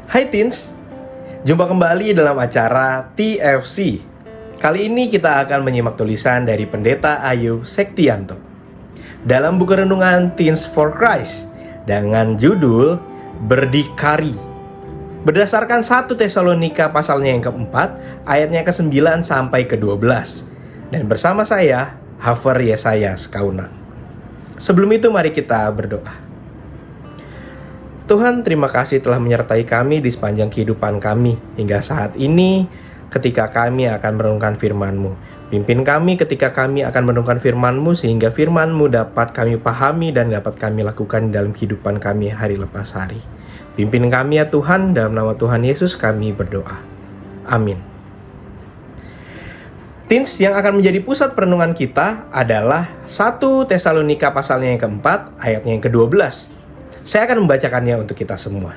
Hai Teens, jumpa kembali dalam acara TFC. Kali ini kita akan menyimak tulisan dari Pendeta Ayu Sektianto dalam buku renungan Teens for Christ dengan judul Berdikari, berdasarkan 1 Tesalonika pasalnya yang keempat, ayatnya ke-9 sampai ke-12. Dan bersama saya, Hafer Yesaya Skauna. Sebelum itu mari kita berdoa. Tuhan, terima kasih telah menyertai kami di sepanjang kehidupan kami hingga saat ini ketika kami akan merenungkan firman-Mu. Pimpin kami ketika kami akan merenungkan firman-Mu sehingga firman-Mu dapat kami pahami dan dapat kami lakukan dalam kehidupan kami hari lepas hari. Pimpin kami ya Tuhan, dalam nama Tuhan Yesus kami berdoa. Amin. Teens, yang akan menjadi pusat perenungan kita adalah 1 Tesalonika pasalnya yang keempat, ayatnya yang ke-12. Saya akan membacakannya untuk kita semua.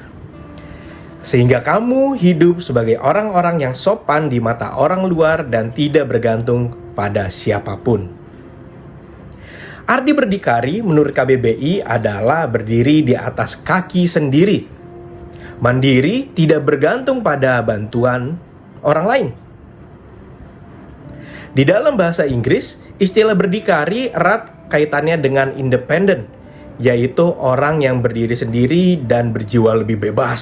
Sehingga kamu hidup sebagai orang-orang yang sopan di mata orang luar dan tidak bergantung pada siapapun. Arti berdikari menurut KBBI adalah berdiri di atas kaki sendiri. Mandiri, tidak bergantung pada bantuan orang lain. Di dalam bahasa Inggris, istilah berdikari erat kaitannya dengan independen, yaitu orang yang berdiri sendiri dan berjiwa lebih bebas,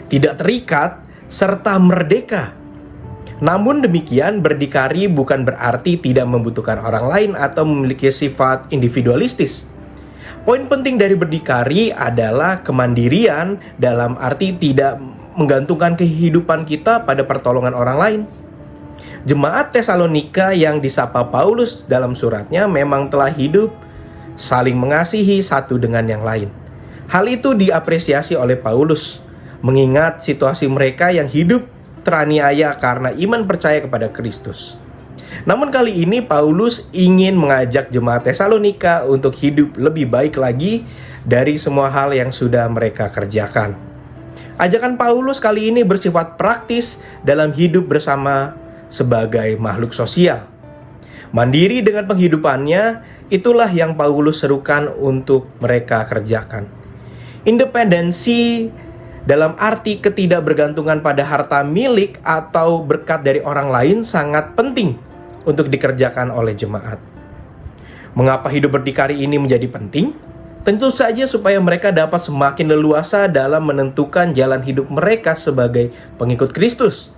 tidak terikat, serta merdeka. Namun demikian, berdikari bukan berarti tidak membutuhkan orang lain atau memiliki sifat individualistis. Poin penting dari berdikari adalah kemandirian dalam arti tidak menggantungkan kehidupan kita pada pertolongan orang lain. Jemaat Tesalonika yang disapa Paulus dalam suratnya memang telah hidup saling mengasihi satu dengan yang lain. Hal itu diapresiasi oleh Paulus, mengingat situasi mereka yang hidup teraniaya karena iman percaya kepada Kristus. Namun kali ini Paulus ingin mengajak jemaat Tesalonika untuk hidup lebih baik lagi dari semua hal yang sudah mereka kerjakan. Ajakan Paulus kali ini bersifat praktis dalam hidup bersama sebagai makhluk sosial. Mandiri dengan penghidupannya, itulah yang Paulus serukan untuk mereka kerjakan. Independensi dalam arti ketidakbergantungan pada harta milik atau berkat dari orang lain sangat penting untuk dikerjakan oleh jemaat. Mengapa hidup berdikari ini menjadi penting? Tentu saja supaya mereka dapat semakin leluasa dalam menentukan jalan hidup mereka sebagai pengikut Kristus.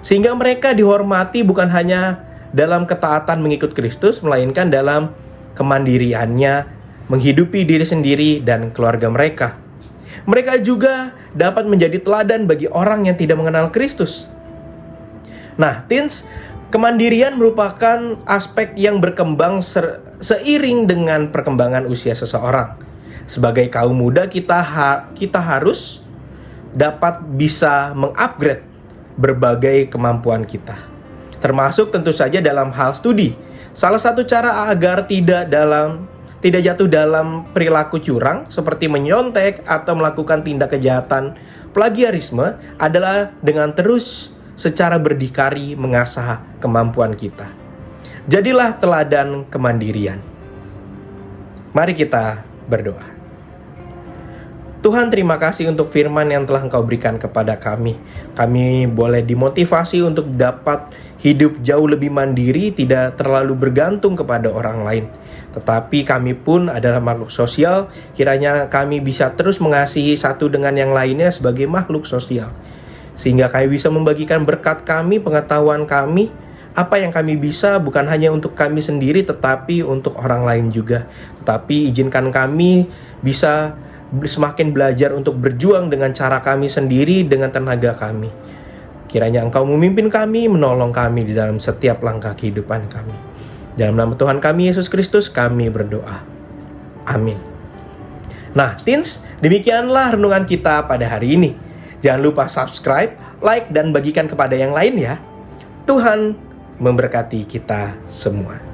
Sehingga mereka dihormati bukan hanya dalam ketaatan mengikut Kristus, melainkan dalam kemandiriannya menghidupi diri sendiri dan keluarga mereka. Mereka juga dapat menjadi teladan bagi orang yang tidak mengenal Kristus. Nah, teens, kemandirian merupakan aspek yang berkembang seiring dengan perkembangan usia seseorang. Sebagai kaum muda, kita harus dapat bisa mengupgrade berbagai kemampuan kita, termasuk tentu saja dalam hal studi. Salah satu cara agar tidak jatuh dalam perilaku curang seperti menyontek atau melakukan tindak kejahatan plagiarisme adalah dengan terus secara berdikari mengasah kemampuan kita. Jadilah teladan kemandirian. Mari kita berdoa. Tuhan, terima kasih untuk firman yang telah Engkau berikan kepada kami. Kami boleh dimotivasi untuk dapat hidup jauh lebih mandiri, tidak terlalu bergantung kepada orang lain. Tetapi kami pun adalah makhluk sosial, kiranya kami bisa terus mengasihi satu dengan yang lainnya sebagai makhluk sosial. Sehingga kami bisa membagikan berkat kami, pengetahuan kami, apa yang kami bisa bukan hanya untuk kami sendiri tetapi untuk orang lain juga. Tetapi izinkan kami bisa semakin belajar untuk berjuang dengan cara kami sendiri, dengan tenaga kami. Kiranya Engkau memimpin kami, menolong kami di dalam setiap langkah kehidupan kami. Dalam nama Tuhan kami Yesus Kristus kami berdoa. Amin. Nah, teens, demikianlah renungan kita pada hari ini. Jangan lupa subscribe, like, dan bagikan kepada yang lain ya. Tuhan memberkati kita semua.